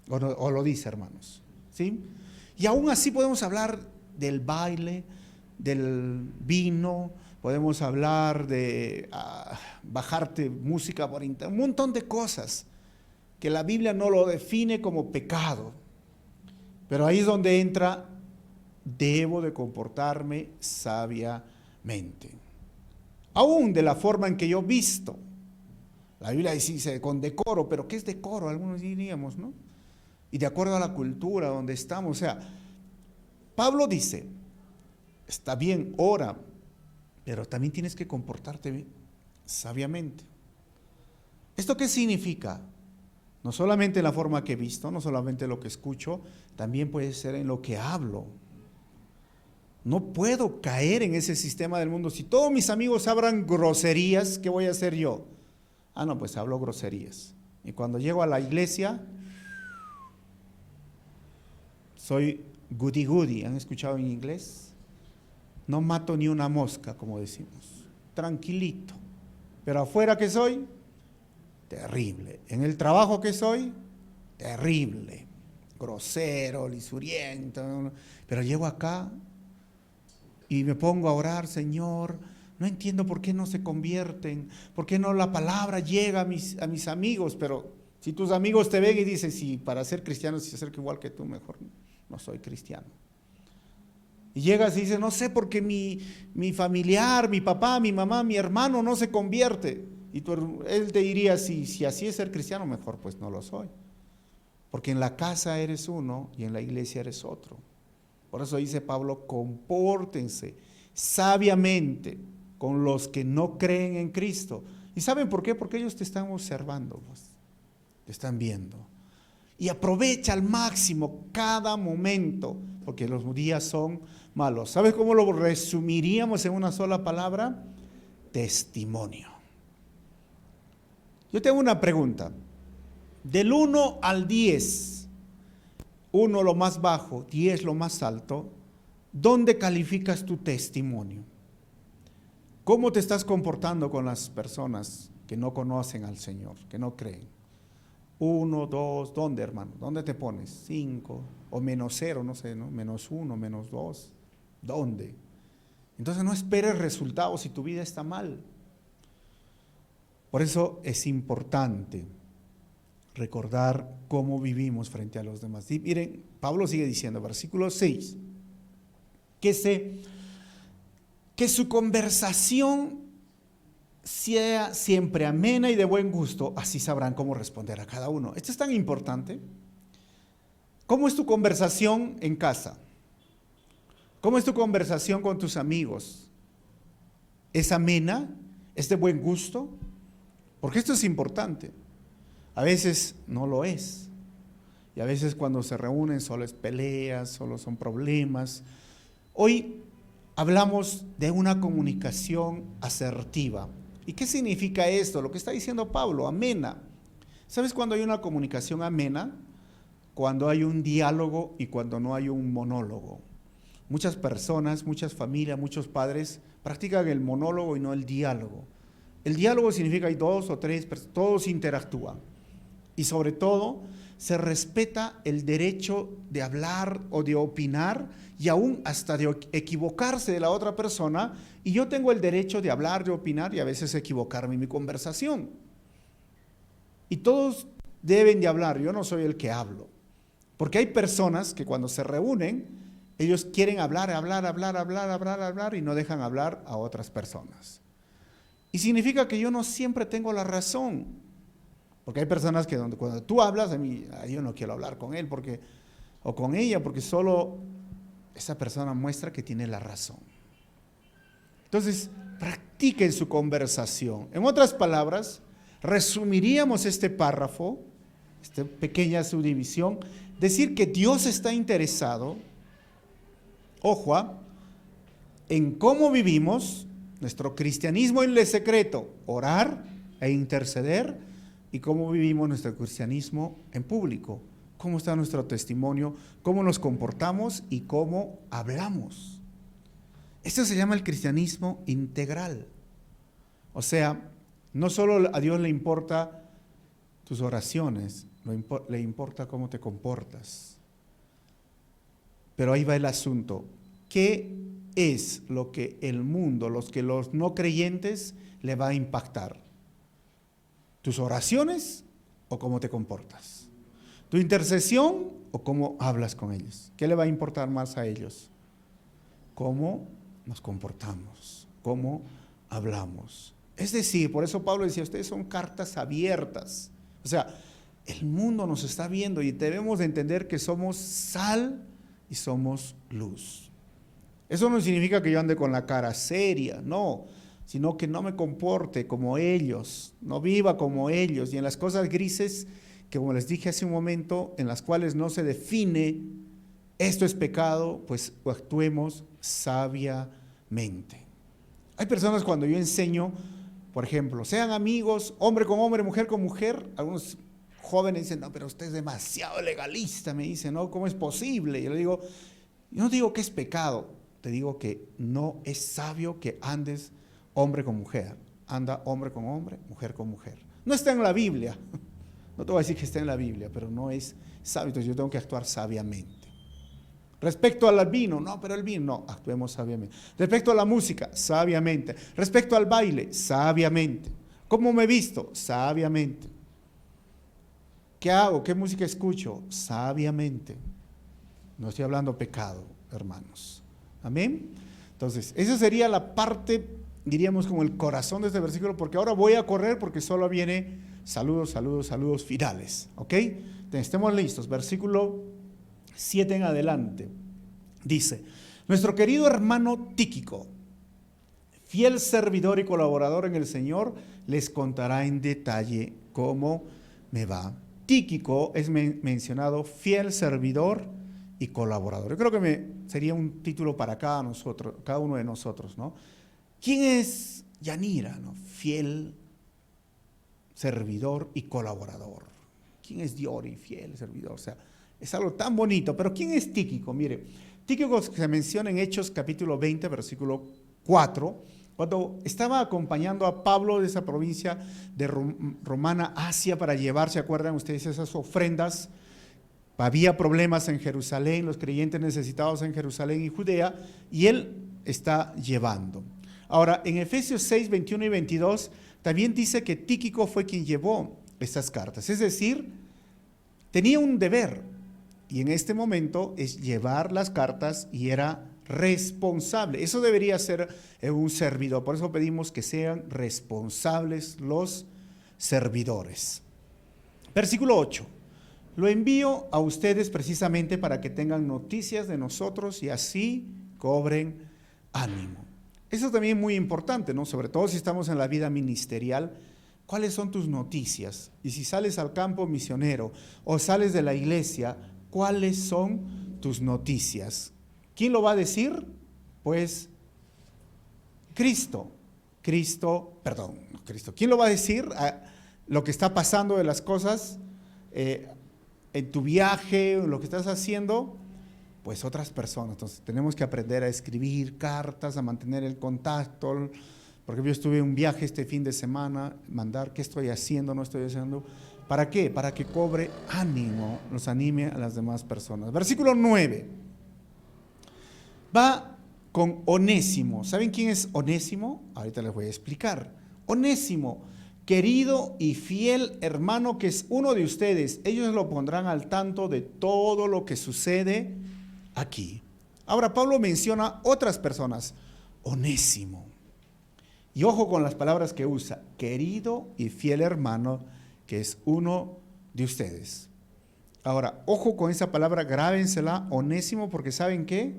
O lo dice, hermanos. ¿Sí? Y aún así podemos hablar del baile, del vino, podemos hablar de bajarte música por internet, un montón de cosas que la Biblia no lo define como pecado. Pero ahí es donde entra, debo de comportarme sabiamente. Aún de la forma en que yo visto. La Biblia dice con decoro, pero ¿qué es decoro? Algunos diríamos, ¿no? y de acuerdo a la cultura donde estamos. O sea, Pablo dice, está bien, ora, pero también tienes que comportarte sabiamente. ¿Esto qué significa? No solamente en la forma que he visto, no solamente lo que escucho, también puede ser en lo que hablo. No puedo caer en ese sistema del mundo. Si todos mis amigos hablan groserías, ¿qué voy a hacer yo? No, pues hablo groserías. Y cuando llego a la iglesia, soy goody goody. ¿Han escuchado en inglés? No mato ni una mosca, como decimos. Tranquilito. Pero afuera, ¿qué soy? Terrible. En el trabajo, ¿qué soy? Terrible. Grosero, lisuriento. Pero llego acá y me pongo a orar, Señor, no entiendo por qué no se convierten, por qué no la palabra llega a mis amigos, pero si tus amigos te ven y dicen, si para ser cristiano se acerca igual que tú, mejor no soy cristiano. Y llegas y dices, no sé por qué mi familiar, mi papá, mi mamá, mi hermano no se convierte. Y él te diría, si así es ser cristiano, mejor pues no lo soy. Porque en la casa eres uno y en la iglesia eres otro. Por eso dice Pablo, compórtense sabiamente con los que no creen en Cristo. ¿Y saben por qué? Porque ellos te están observando, pues, te están viendo. Y aprovecha al máximo cada momento, porque los días son malos. ¿Sabes cómo lo resumiríamos en una sola palabra? Testimonio. Yo tengo una pregunta. Del 1 al 10, 1 lo más bajo, 10 lo más alto, ¿dónde calificas tu testimonio? ¿Cómo te estás comportando con las personas que no conocen al Señor, que no creen? 1, 2, ¿dónde, hermano? ¿Dónde te pones? 5 o -0, no sé, ¿no? -1, -2, ¿dónde? Entonces no esperes resultados si tu vida está mal. Por eso es importante recordar cómo vivimos frente a los demás. Y miren, Pablo sigue diciendo, versículo 6, que su conversación sea siempre amena y de buen gusto, así sabrán cómo responder a cada uno. Esto es tan importante. ¿Cómo es tu conversación en casa? ¿Cómo es tu conversación con tus amigos? ¿Es amena? ¿Es de buen gusto? Porque esto es importante. A veces no lo es. Y a veces cuando se reúnen solo es peleas, solo son problemas. Hoy hablamos de una comunicación asertiva. ¿Y qué significa esto? Lo que está diciendo Pablo, amena. ¿Sabes cuándo hay una comunicación amena? Cuando hay un diálogo y cuando no hay un monólogo. Muchas personas, muchas familias, muchos padres practican el monólogo y no el diálogo. El diálogo significa que hay 2 o 3 personas, todos interactúan. Y sobre todo, se respeta el derecho de hablar o de opinar y aún hasta de equivocarse de la otra persona. Y yo tengo el derecho de hablar, de opinar y a veces equivocarme en mi conversación. Y todos deben de hablar, yo no soy el que hablo. Porque hay personas que cuando se reúnen, ellos quieren hablar y no dejan hablar a otras personas. Y significa que yo no siempre tengo la razón. Porque hay personas que cuando tú hablas, yo no quiero hablar con él o con ella, porque solo esa persona muestra que tiene la razón. Entonces, practiquen su conversación. En otras palabras, resumiríamos este párrafo, esta pequeña subdivisión, decir que Dios está interesado, ojo, en cómo vivimos nuestro cristianismo en el secreto, orar e interceder, y cómo vivimos nuestro cristianismo en público, cómo está nuestro testimonio, cómo nos comportamos y cómo hablamos. Esto se llama el cristianismo integral. O sea, no solo a Dios le importa tus oraciones, le importa cómo te comportas. Pero ahí va el asunto. ¿Qué es lo que el mundo, los no creyentes, le va a impactar? ¿Tus oraciones o cómo te comportas? ¿Tu intercesión o cómo hablas con ellos? ¿Qué le va a importar más a ellos? ¿Cómo nos comportamos? ¿Cómo hablamos? Es decir, por eso Pablo decía, ustedes son cartas abiertas. O sea, El mundo nos está viendo y debemos de entender que somos sal y somos luz. Eso no significa que yo ande con la cara seria, no, sino que no me comporte como ellos, no viva como ellos, y en las cosas grises, que como les dije hace un momento, en las cuales no se define esto es pecado, pues actuemos sabiamente. Hay personas cuando yo enseño, por ejemplo, sean amigos, hombre con hombre, mujer con mujer, algunos jóvenes dicen, no, pero usted es demasiado legalista, me dicen, no, ¿cómo es posible? Yo le digo, yo no digo que es pecado, te digo que no es sabio que andes hombre con mujer, anda hombre con hombre, mujer con mujer. No está en la Biblia, no te voy a decir que está en la Biblia, pero no es sabio, entonces yo tengo que actuar sabiamente. Respecto al vino, no, pero el vino, no, actuemos sabiamente. Respecto a la música, sabiamente. Respecto al baile, sabiamente. ¿Cómo me visto? Sabiamente. ¿Qué hago? ¿Qué música escucho? Sabiamente. No estoy hablando pecado, hermanos. Amén. Entonces, esa sería la parte, diríamos, como el corazón de este versículo, porque ahora voy a correr porque solo viene saludos, saludos, saludos finales. ¿Ok? Entonces, estemos listos. Versículo 7 en adelante. Dice, nuestro querido hermano Tíquico, fiel servidor y colaborador en el Señor, les contará en detalle cómo me va. Tíquico es mencionado fiel servidor y colaborador. Yo creo que sería un título para cada uno de nosotros, ¿no? ¿Quién es Yanira, no? Fiel servidor y colaborador. ¿Quién es Diori, fiel servidor? O sea, es algo tan bonito. Pero ¿quién es Tíquico? Mire, Tíquico se menciona en Hechos capítulo 20, versículo 4, cuando estaba acompañando a Pablo de esa provincia de Romana Asia para llevar, ¿se acuerdan ustedes esas ofrendas? Había problemas en Jerusalén, los creyentes necesitados en Jerusalén y Judea, y él está llevando. Ahora, en Efesios 6, 21 y 22, también dice que Tíquico fue quien llevó estas cartas. Es decir, tenía un deber, y en este momento es llevar las cartas y era responsable. Eso debería ser un servidor. Por eso pedimos que sean responsables los servidores. Versículo 8. Lo envío a ustedes precisamente para que tengan noticias de nosotros y así cobren ánimo. Eso también es muy importante, ¿no? Sobre todo si estamos en la vida ministerial. ¿Cuáles son tus noticias? Y si sales al campo misionero o sales de la iglesia, ¿cuáles son tus noticias? ¿Quién lo va a decir? Pues Cristo. ¿Quién lo va a decir? Lo que está pasando de las cosas en tu viaje, en lo que estás haciendo, pues otras personas. Entonces tenemos que aprender a escribir cartas, a mantener el contacto. Porque yo estuve en un viaje este fin de semana, mandar qué estoy haciendo, no estoy haciendo. ¿Para qué? Para que cobre ánimo, los anime a las demás personas. Versículo 9. Va con Onésimo. ¿Saben quién es Onésimo? Ahorita les voy a explicar. Onésimo, querido y fiel hermano que es uno de ustedes. Ellos lo pondrán al tanto de todo lo que sucede aquí. Ahora Pablo menciona otras personas. Onésimo. Y ojo con las palabras que usa. Querido y fiel hermano que es uno de ustedes. Ahora, ojo con esa palabra, grábensela, Onésimo, porque ¿saben qué?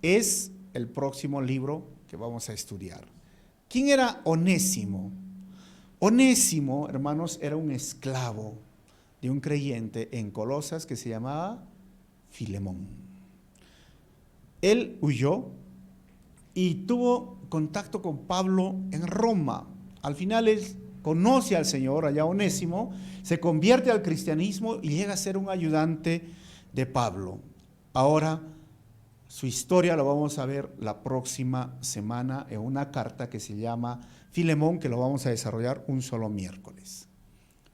Es el próximo libro que vamos a estudiar. ¿Quién era Onésimo? Onésimo, hermanos, era un esclavo de un creyente en Colosas que se llamaba Filemón. Él huyó y tuvo contacto con Pablo en Roma. Al final él conoce al Señor, allá Onésimo, se convierte al cristianismo y llega a ser un ayudante de Pablo. Ahora, su historia la vamos a ver la próxima semana en una carta que se llama Filemón, que lo vamos a desarrollar un solo miércoles.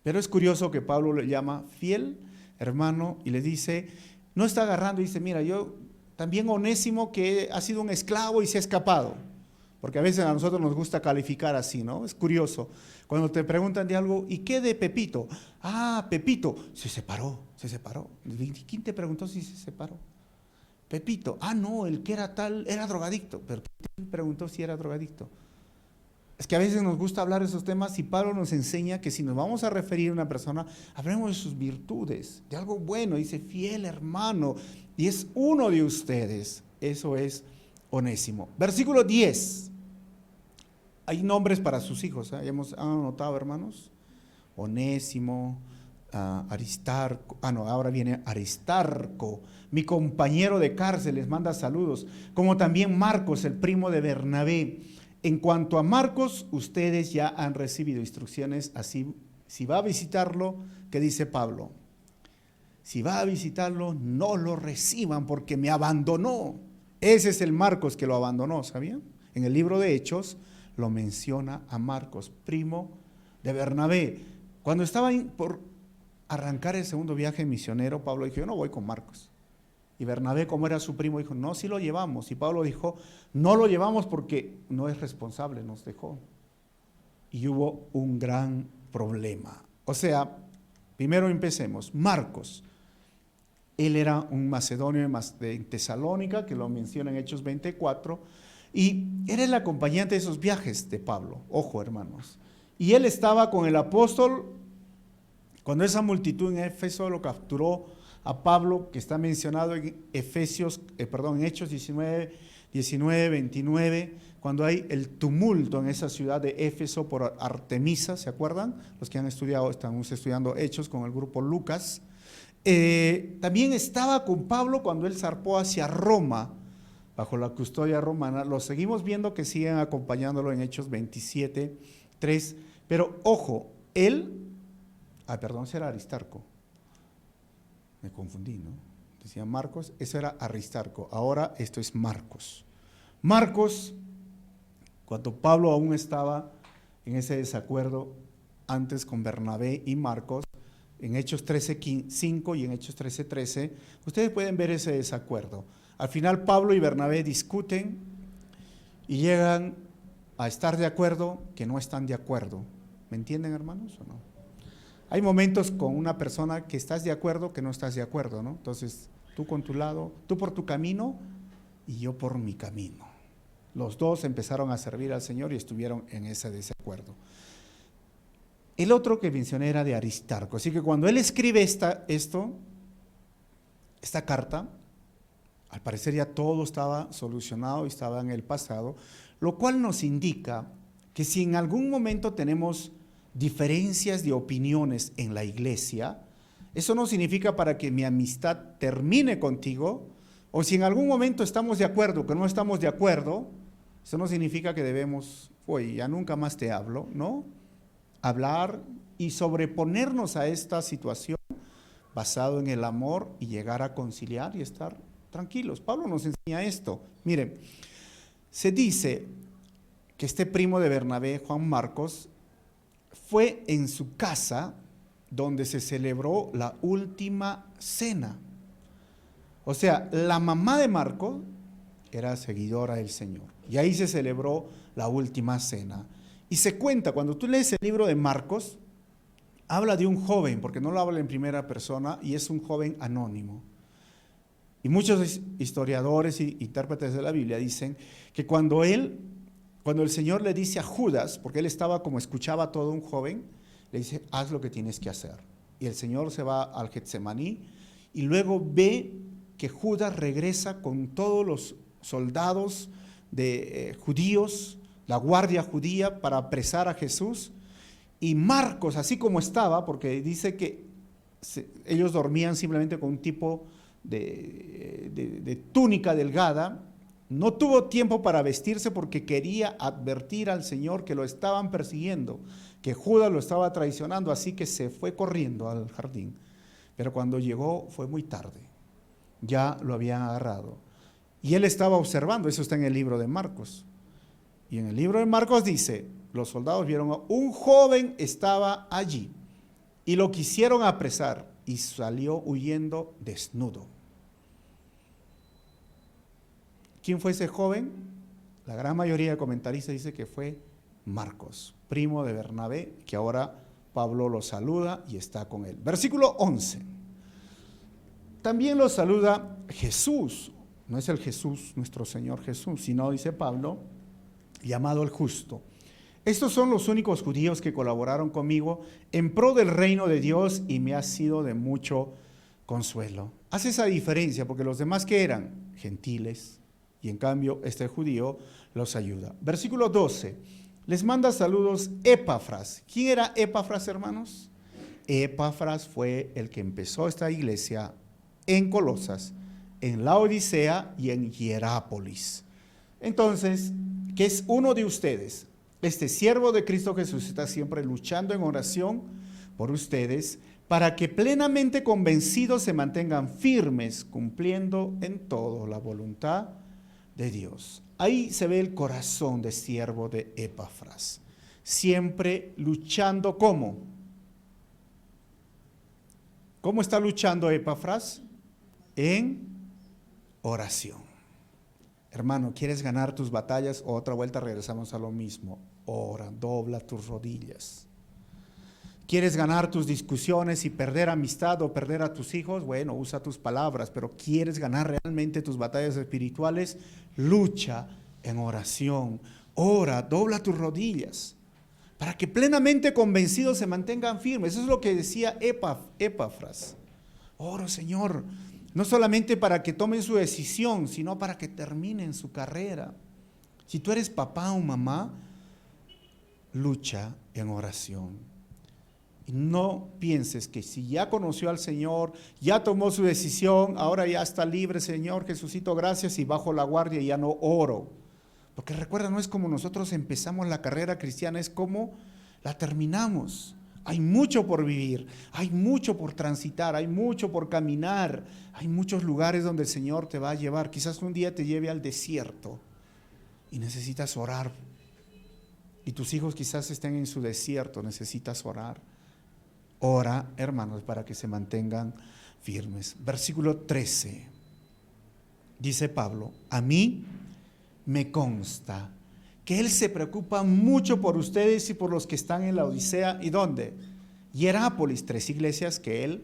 Pero es curioso que Pablo le llama fiel hermano y le dice, no está agarrando, dice, mira, yo también Onésimo que ha sido un esclavo y se ha escapado. Porque a veces a nosotros nos gusta calificar así, ¿no? Es curioso. Cuando te preguntan de algo, ¿y qué de Pepito? Ah, Pepito, se separó. ¿Quién te preguntó si se separó? Pepito, no, el que era tal, era drogadicto. Pero ¿quién te preguntó si era drogadicto? Es que a veces nos gusta hablar de esos temas y Pablo nos enseña que si nos vamos a referir a una persona, hablemos de sus virtudes, de algo bueno. Dice, fiel hermano, y es uno de ustedes. Eso es Onésimo. Versículo 10. Hay nombres para sus hijos, ¿eh? ¿Han anotado, hermanos? Onésimo, Aristarco, ahora viene Aristarco, mi compañero de cárcel, les manda saludos, como también Marcos, el primo de Bernabé. En cuanto a Marcos, ustedes ya han recibido instrucciones, así, si va a visitarlo, ¿qué dice Pablo? Si va a visitarlo, no lo reciban porque me abandonó. Ese es el Marcos que lo abandonó, ¿sabían? En el libro de Hechos lo menciona a Marcos, primo de Bernabé. Cuando estaba por arrancar el segundo viaje misionero, Pablo dijo, yo no voy con Marcos. Y Bernabé, como era su primo, dijo, no, sí lo llevamos. Y Pablo dijo, no lo llevamos porque no es responsable, nos dejó. Y hubo un gran problema. O sea, primero empecemos. Marcos, él era un macedonio de Tesalónica, que lo menciona en Hechos 24, y era el acompañante de esos viajes de Pablo. Ojo, hermanos. Y él estaba con el apóstol cuando esa multitud en Éfeso lo capturó a Pablo, que está mencionado en Hechos 19, 29, cuando hay el tumulto en esa ciudad de Éfeso por Artemisa, ¿se acuerdan? Los que han estudiado, estamos estudiando Hechos con el grupo Lucas. También estaba con Pablo cuando él zarpó hacia Roma, bajo la custodia romana. Lo seguimos viendo que siguen acompañándolo en Hechos 27, 3. Pero ojo, ese era Aristarco. Me confundí, ¿no? Decía Marcos, eso era Aristarco. Ahora esto es Marcos. Marcos, cuando Pablo aún estaba en ese desacuerdo antes con Bernabé y Marcos, en Hechos 13:5 y en Hechos 13:13, ustedes pueden ver ese desacuerdo. Al final Pablo y Bernabé discuten y llegan a estar de acuerdo que no están de acuerdo. ¿Me entienden, hermanos, o no? Hay momentos con una persona que estás de acuerdo, que no estás de acuerdo, ¿no? Entonces, tú con tu lado, tú por tu camino y yo por mi camino. Los dos empezaron a servir al Señor y estuvieron en ese desacuerdo. El otro que mencioné era de Aristarco. Así que cuando él escribe esta carta, al parecer ya todo estaba solucionado y estaba en el pasado, lo cual nos indica que si en algún momento tenemos diferencias de opiniones en la iglesia, eso no significa para que mi amistad termine contigo, o si en algún momento estamos de acuerdo, que no estamos de acuerdo, eso no significa que debemos, ya nunca más te hablo, ¿no? Hablar y sobreponernos a esta situación basado en el amor y llegar a conciliar y estar tranquilos. Pablo nos enseña esto. Miren, se dice que este primo de Bernabé, Juan Marcos, fue en su casa donde se celebró la última cena. O sea, la mamá de Marcos era seguidora del Señor. Y ahí se celebró la última cena. Y se cuenta, cuando tú lees el libro de Marcos, habla de un joven, porque no lo habla en primera persona, y es un joven anónimo. Y muchos historiadores y intérpretes de la Biblia dicen que cuando el Señor le dice a Judas, porque él estaba como escuchaba a todo un joven, le dice, haz lo que tienes que hacer. Y el Señor se va al Getsemaní y luego ve que Judas regresa con todos los soldados judíos, la guardia judía, para apresar a Jesús. Y Marcos, así como estaba, porque dice que ellos dormían simplemente con un tipo de túnica delgada, no tuvo tiempo para vestirse porque quería advertir al Señor que lo estaban persiguiendo, que Judas lo estaba traicionando, así que se fue corriendo al jardín. Pero cuando llegó fue muy tarde, ya lo habían agarrado. Y él estaba observando, eso está en el libro de Marcos. Y en el libro de Marcos dice, los soldados vieron a un joven estaba allí y lo quisieron apresar y salió huyendo desnudo. ¿Quién fue ese joven? La gran mayoría de comentaristas dice que fue Marcos, primo de Bernabé, que ahora Pablo lo saluda y está con él. Versículo 11. También lo saluda Jesús, no es el Jesús, nuestro Señor Jesús, sino dice Pablo, llamado el justo, Estos son los únicos judíos que colaboraron conmigo en pro del reino de Dios y me ha sido de mucho consuelo. Hace esa diferencia porque los demás que eran gentiles y en cambio este judío los ayuda. Versículo 12. Les manda saludos Epafras. ¿Quién era Epafras, hermanos? Epafras fue el que empezó esta iglesia en Colosas, en Laodicea y en Hierápolis. Entonces, que es uno de ustedes. Este siervo de Cristo Jesús está siempre luchando en oración por ustedes para que plenamente convencidos se mantengan firmes, cumpliendo en todo la voluntad de Dios. Ahí se ve el corazón de siervo de Epafras, siempre luchando. ¿Cómo? ¿Cómo está luchando Epafras? En oración. Hermano, ¿quieres ganar tus batallas? Otra vuelta regresamos a lo mismo. Ora, dobla tus rodillas. ¿Quieres ganar tus discusiones y perder amistad o perder a tus hijos? Bueno, usa tus palabras, pero ¿quieres ganar realmente tus batallas espirituales? Lucha en oración. Ora, dobla tus rodillas, para que plenamente convencidos se mantengan firmes. Eso es lo que decía Epafras. Oro, Señor, no solamente para que tomen su decisión, sino para que terminen su carrera. Si tú eres papá o mamá, lucha en oración. Y no pienses que si ya conoció al Señor, ya tomó su decisión, ahora ya está libre, Señor Jesucito, gracias, y bajo la guardia y ya no oro. Porque recuerda, no es como nosotros empezamos la carrera cristiana, es como la terminamos. Hay mucho por vivir, hay mucho por transitar, hay mucho por caminar, hay muchos lugares donde el Señor te va a llevar. Quizás un día te lleve al desierto y necesitas orar. Y tus hijos quizás estén en su desierto, necesitas orar. Ora, hermanos, para que se mantengan firmes. Versículo 13. Dice Pablo, a mí me consta que Él se preocupa mucho por ustedes y por los que están en la Odisea. ¿Y dónde? Hierápolis, 3 iglesias que Él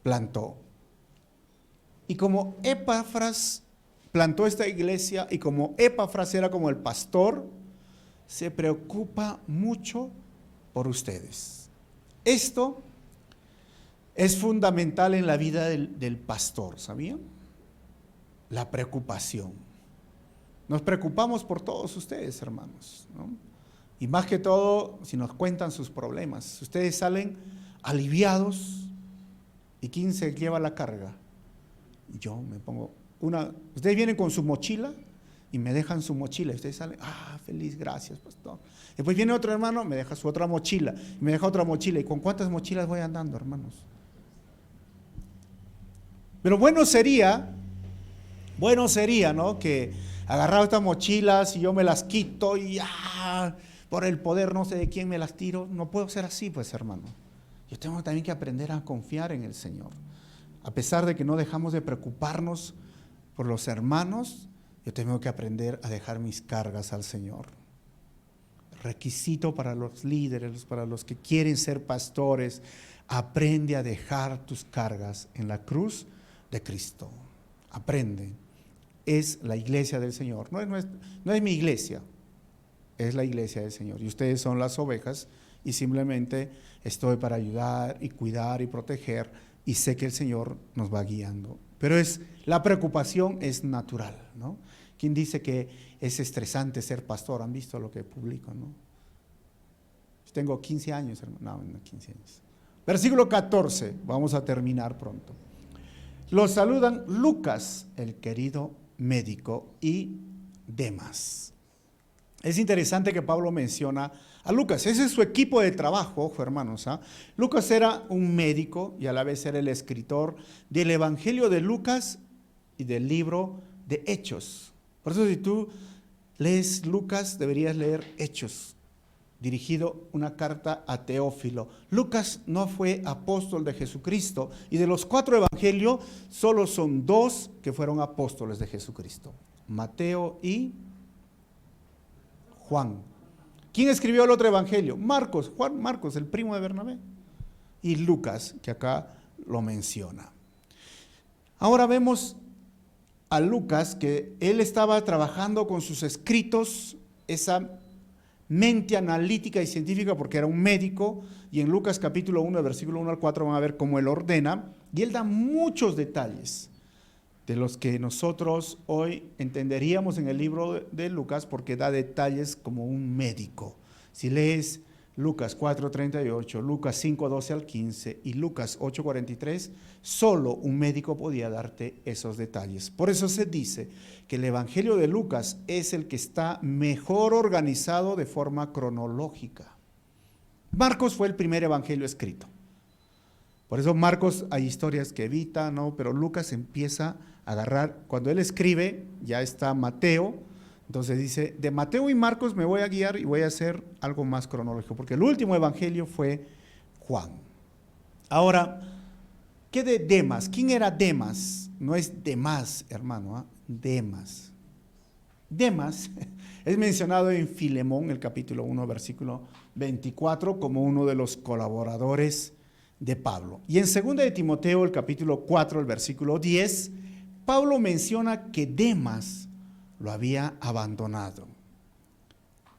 plantó. Y como Epafras plantó esta iglesia y como Epafras era como el pastor, se preocupa mucho por ustedes. Esto es fundamental en la vida del pastor, ¿sabían? La preocupación. Nos preocupamos por todos ustedes, hermanos, ¿no? Y más que todo, si nos cuentan sus problemas. Ustedes salen aliviados. ¿Y quién se lleva la carga? Yo me pongo ustedes vienen con su mochila y me dejan su mochila. Y ustedes salen, feliz, gracias, pastor. Después viene otro hermano, me deja su otra mochila. Y me deja otra mochila. ¿Y con cuántas mochilas voy andando, hermanos? Pero bueno sería, ¿no? Que agarrado estas mochilas y yo me las quito y por el poder no sé de quién me las tiro. No puedo ser así, pues, hermano. Yo tengo también que aprender a confiar en el Señor. A pesar de que no dejamos de preocuparnos por los hermanos, yo tengo que aprender a dejar mis cargas al Señor. Requisito para los líderes, para los que quieren ser pastores, aprende a dejar tus cargas en la cruz de Cristo. Aprende. Es la iglesia del Señor. No es mi iglesia, es la iglesia del Señor. Y ustedes son las ovejas y simplemente estoy para ayudar y cuidar y proteger y sé que el Señor nos va guiando. Pero la preocupación es natural, ¿no? ¿Quién dice que es estresante ser pastor? ¿Han visto lo que publico, no? Tengo 15 años, hermano. No, 15 años. Versículo 14, vamos a terminar pronto. Los saludan Lucas, el querido médico, y Demas. Es interesante que Pablo menciona a Lucas. Ese es su equipo de trabajo, ojo, hermanos. Lucas era un médico y a la vez era el escritor del Evangelio de Lucas y del libro de Hechos. Por eso si tú lees Lucas, deberías leer Hechos, dirigido una carta a Teófilo. Lucas no fue apóstol de Jesucristo y de los 4 evangelios solo son 2 que fueron apóstoles de Jesucristo, Mateo y Juan. ¿Quién escribió el otro evangelio? Marcos, Juan Marcos, el primo de Bernabé, y Lucas, que acá lo menciona. Ahora vemos a Lucas que él estaba trabajando con sus escritos, esa mente analítica y científica porque era un médico, y en Lucas capítulo 1, versículo 1 al 4 van a ver cómo él ordena, y él da muchos detalles de los que nosotros hoy entenderíamos en el libro de Lucas, porque da detalles como un médico. Si lees Lucas 4:38, Lucas 5:12 al 15 y Lucas 8:43, solo un médico podía darte esos detalles. Por eso se dice que el Evangelio de Lucas es el que está mejor organizado de forma cronológica. Marcos fue el primer evangelio escrito. Por eso Marcos hay historias que evita, ¿no? Pero Lucas empieza a agarrar, cuando él escribe, ya está Mateo, entonces dice, de Mateo y Marcos me voy a guiar y voy a hacer algo más cronológico, porque el último evangelio fue Juan. Ahora, ¿qué de Demas? ¿Quién era Demas? No es Demás, hermano, ¿eh? Demas. Demas es mencionado en Filemón, el capítulo 1, versículo 24, como uno de los colaboradores de Pablo. Y en 2 de Timoteo, el capítulo 4, el versículo 10, Pablo menciona que Demas lo había abandonado.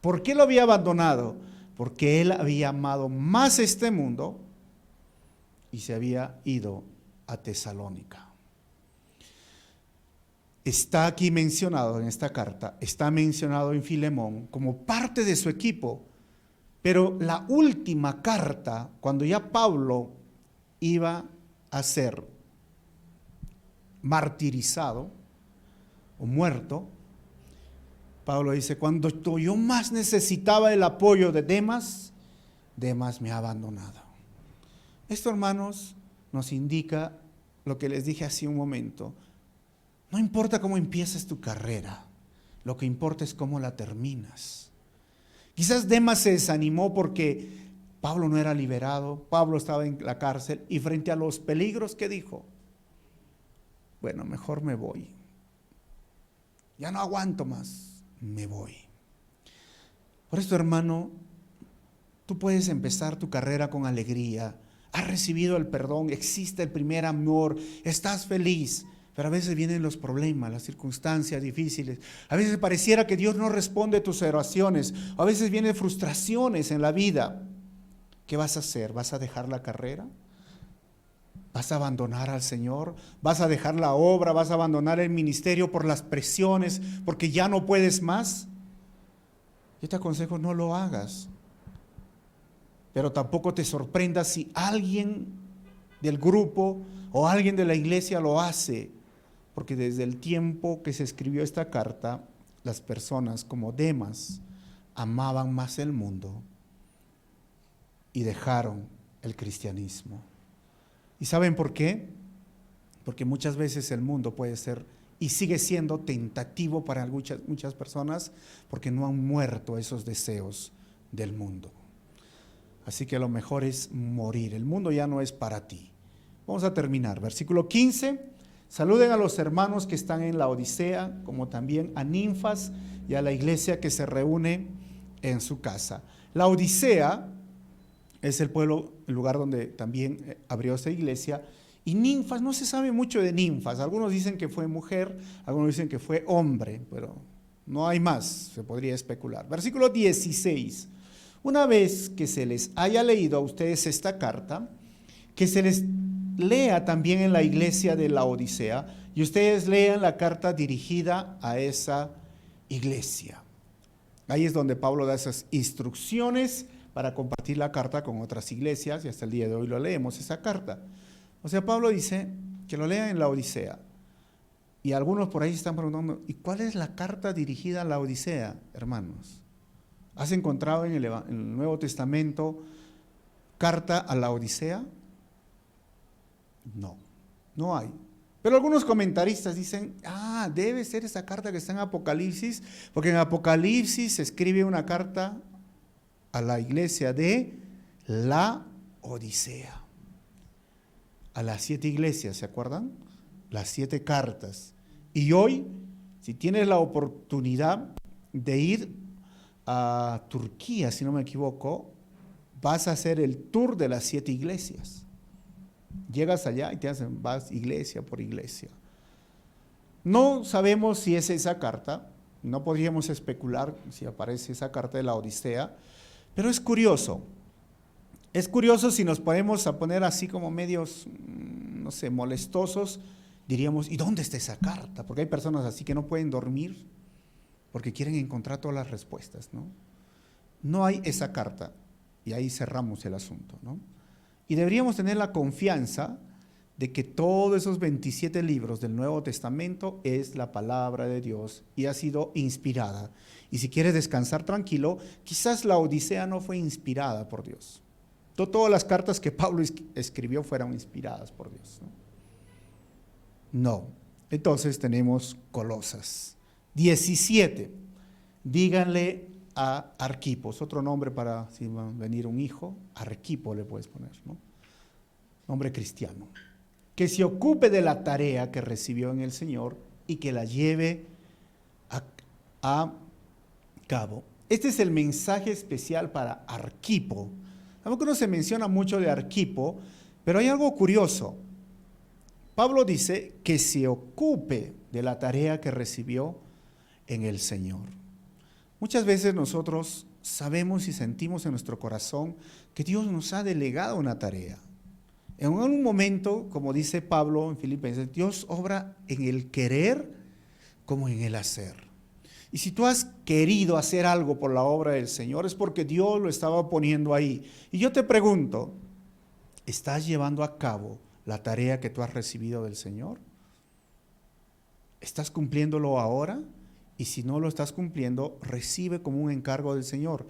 ¿Por qué lo había abandonado? Porque él había amado más este mundo y se había ido a Tesalónica. Está aquí mencionado en esta carta, está mencionado en Filemón como parte de su equipo, pero la última carta, cuando ya Pablo iba a ser martirizado o muerto, Pablo dice, cuando yo más necesitaba el apoyo de Demas, Demas me ha abandonado. Esto, hermanos, nos indica lo que les dije hace un momento. No importa cómo empieces tu carrera, lo que importa es cómo la terminas. Quizás Demas se desanimó porque Pablo no era liberado, Pablo estaba en la cárcel y frente a los peligros, ¿qué dijo? Bueno, mejor me voy. Ya no aguanto más, me voy. Por esto, hermano, tú puedes empezar tu carrera con alegría. Has recibido el perdón, existe el primer amor, estás feliz. Pero a veces vienen los problemas, las circunstancias difíciles. A veces pareciera que Dios no responde a tus oraciones. A veces vienen frustraciones en la vida. ¿Qué vas a hacer? ¿Vas a dejar la carrera? ¿Vas a abandonar al Señor? ¿Vas a dejar la obra? ¿Vas a abandonar el ministerio por las presiones? ¿Porque ya no puedes más? Yo te aconsejo, no lo hagas. Pero tampoco te sorprendas si alguien del grupo o alguien de la iglesia lo hace. Porque desde el tiempo que se escribió esta carta, las personas como Demas amaban más el mundo y dejaron el cristianismo. ¿Y saben por qué? Porque muchas veces el mundo puede ser y sigue siendo tentativo para muchas personas porque no han muerto esos deseos del mundo. Así que lo mejor es morir. El mundo ya no es para ti. Vamos a terminar. Versículo 15. Saluden a los hermanos que están en la Odisea, como también a Ninfas y a la iglesia que se reúne en su casa. La Odisea es el pueblo, el lugar donde también abrió esta iglesia. Y Ninfas, no se sabe mucho de Ninfas. Algunos dicen que fue mujer, algunos dicen que fue hombre, pero no hay más, se podría especular. Versículo 16. Una vez que se les haya leído a ustedes esta carta, que se les lea también en la iglesia de la Odisea y ustedes lean la carta dirigida a esa iglesia. Ahí es donde Pablo da esas instrucciones para compartir la carta con otras iglesias y hasta el día de hoy lo leemos esa carta. O sea, Pablo dice que lo lean en la Odisea y algunos por ahí están preguntando, ¿y cuál es la carta dirigida a la Odisea, hermanos? ¿Has encontrado en el Nuevo Testamento carta a la Odisea? No, no hay. Pero algunos comentaristas dicen, debe ser esa carta que está en Apocalipsis, porque en Apocalipsis se escribe una carta a la iglesia de la Odisea. A las 7 iglesias, ¿se acuerdan? Las 7 cartas. Y hoy, si tienes la oportunidad de ir a Turquía, si no me equivoco, vas a hacer el tour de las 7 iglesias. Llegas allá y vas iglesia por iglesia. No sabemos si es esa carta, No podríamos especular si aparece esa carta de la Odisea, pero es curioso. Es curioso si nos ponemos a poner así como medios, no sé, molestosos, diríamos, ¿y dónde está esa carta? Porque hay personas así que no pueden dormir porque quieren encontrar todas las respuestas, ¿no? No hay esa carta y ahí cerramos el asunto, ¿no? Y deberíamos tener la confianza de que todos esos 27 libros del Nuevo Testamento es la palabra de Dios y ha sido inspirada. Y si quieres descansar tranquilo, quizás la Odisea no fue inspirada por Dios. No todas las cartas que Pablo escribió fueron inspiradas por Dios, ¿no? Entonces tenemos Colosas 17. Díganle a Arquipos, otro nombre para si va a venir un hijo, Arquipo le puedes poner, ¿no? Nombre cristiano. Que se ocupe de la tarea que recibió en el Señor y que la lleve a cabo. Este es el mensaje especial para Arquipo. Aunque no se menciona mucho de Arquipo, pero hay algo curioso. Pablo dice que se ocupe de la tarea que recibió en el Señor. Muchas veces nosotros sabemos y sentimos en nuestro corazón que Dios nos ha delegado una tarea. En un momento, como dice Pablo en Filipenses, Dios obra en el querer como en el hacer. Y si tú has querido hacer algo por la obra del Señor, es porque Dios lo estaba poniendo ahí. Y yo te pregunto, ¿estás llevando a cabo la tarea que tú has recibido del Señor? ¿Estás cumpliéndolo ahora? Y si no lo estás cumpliendo, recibe como un encargo del Señor.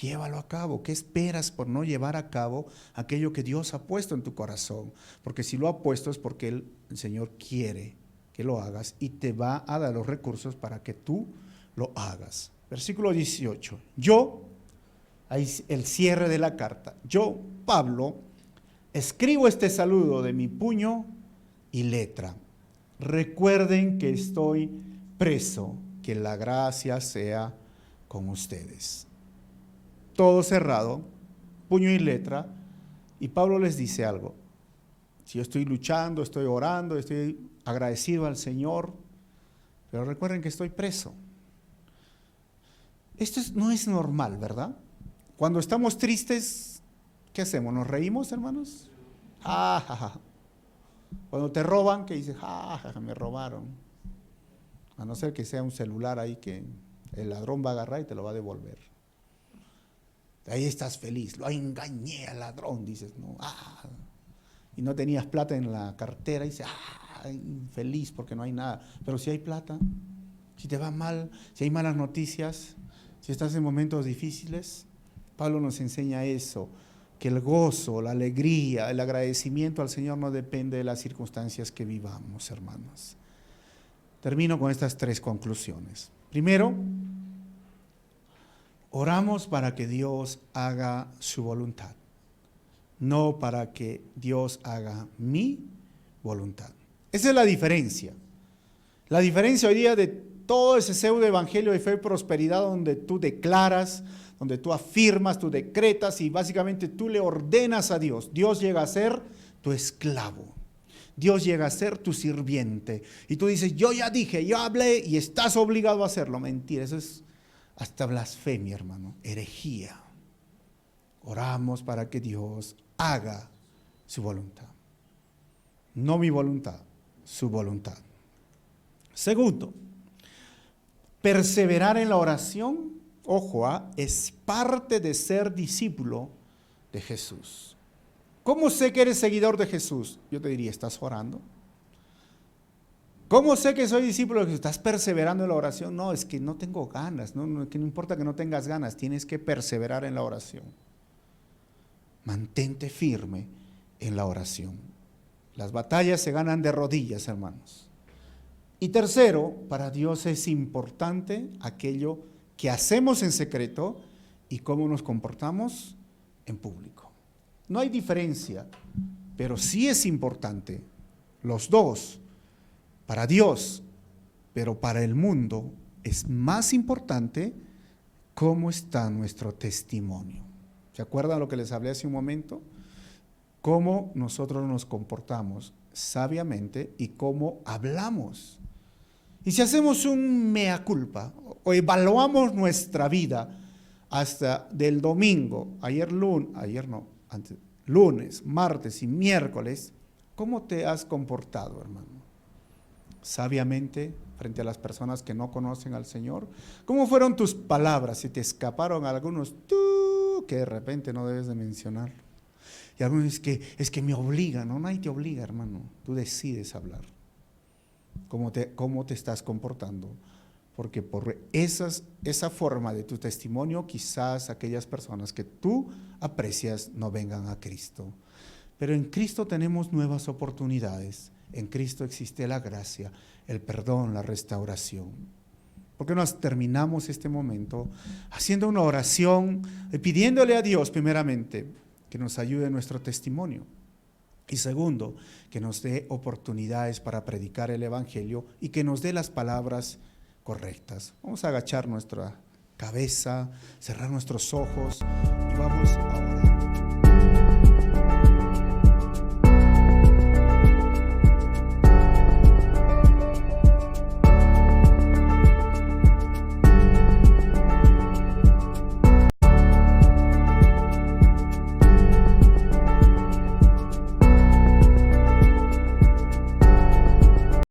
Llévalo a cabo. ¿Qué esperas por no llevar a cabo aquello que Dios ha puesto en tu corazón? Porque si lo ha puesto es porque el Señor quiere que lo hagas y te va a dar los recursos para que tú lo hagas. Versículo 18. Yo, ahí el cierre de la carta. Yo, Pablo, escribo este saludo de mi puño y letra. Recuerden que estoy preso, que la gracia sea con ustedes. Todo cerrado, puño y letra, y Pablo les dice algo. Si yo estoy luchando, estoy orando, estoy agradecido al Señor, pero recuerden que estoy preso. Esto no es normal, ¿verdad? Cuando estamos tristes, ¿qué hacemos? ¿Nos reímos, hermanos? Ja, ja, ja. Cuando te roban, ¿qué dices? Ja, ja, ja, me robaron. A no ser que sea un celular ahí que el ladrón va a agarrar y te lo va a devolver. Ahí estás feliz, lo engañé al ladrón, dices, ¿no? Ah. Y no tenías plata en la cartera y dices, infeliz porque no hay nada. Pero si hay plata, si te va mal, si hay malas noticias, si estás en momentos difíciles, Pablo nos enseña eso, que el gozo, la alegría, el agradecimiento al Señor no depende de las circunstancias que vivamos, hermanos. Termino con estas 3 conclusiones. Primero, oramos para que Dios haga su voluntad, no para que Dios haga mi voluntad. Esa es la diferencia. La diferencia hoy día de todo ese pseudo evangelio de fe y prosperidad donde tú declaras, donde tú afirmas, tú decretas y básicamente tú le ordenas a Dios. Dios llega a ser tu esclavo. Dios llega a ser tu sirviente. Y tú dices, yo ya dije, yo hablé y estás obligado a hacerlo. Mentira, eso es hasta blasfemia, hermano, herejía. Oramos para que Dios haga su voluntad. No mi voluntad, su voluntad. Segundo, perseverar en la oración, ojo, es parte de ser discípulo de Jesús. ¿Cómo sé que eres seguidor de Jesús? Yo te diría, ¿estás orando? ¿Cómo sé que soy discípulo de Jesús? ¿Estás perseverando en la oración? No, es que no tengo ganas, que no importa que no tengas ganas, tienes que perseverar en la oración. Mantente firme en la oración. Las batallas se ganan de rodillas, hermanos. Y tercero, para Dios es importante aquello que hacemos en secreto y cómo nos comportamos en público. No hay diferencia, pero sí es importante los dos. Para Dios, pero para el mundo es más importante cómo está nuestro testimonio. ¿Se acuerdan lo que les hablé hace un momento? Cómo nosotros nos comportamos sabiamente y cómo hablamos. Y si hacemos un mea culpa o evaluamos nuestra vida hasta del domingo, lunes, martes y miércoles, ¿cómo te has comportado, hermano? Sabiamente frente a las personas que no conocen al Señor. ¿Cómo fueron tus palabras? Si te escaparon algunos tú que de repente no debes de mencionar. Y algunos es que me obligan, no, nadie te obliga, hermano. Tú decides hablar. ¿Cómo te estás comportando? Porque por esa forma de tu testimonio, quizás aquellas personas que tú aprecias no vengan a Cristo. Pero en Cristo tenemos nuevas oportunidades. En Cristo existe la gracia, el perdón, la restauración. ¿Por qué no terminamos este momento haciendo una oración y pidiéndole a Dios, primeramente, que nos ayude en nuestro testimonio? Y segundo, que nos dé oportunidades para predicar el Evangelio y que nos dé las palabras correctas. Vamos a agachar nuestra cabeza, cerrar nuestros ojos y vamos a orar.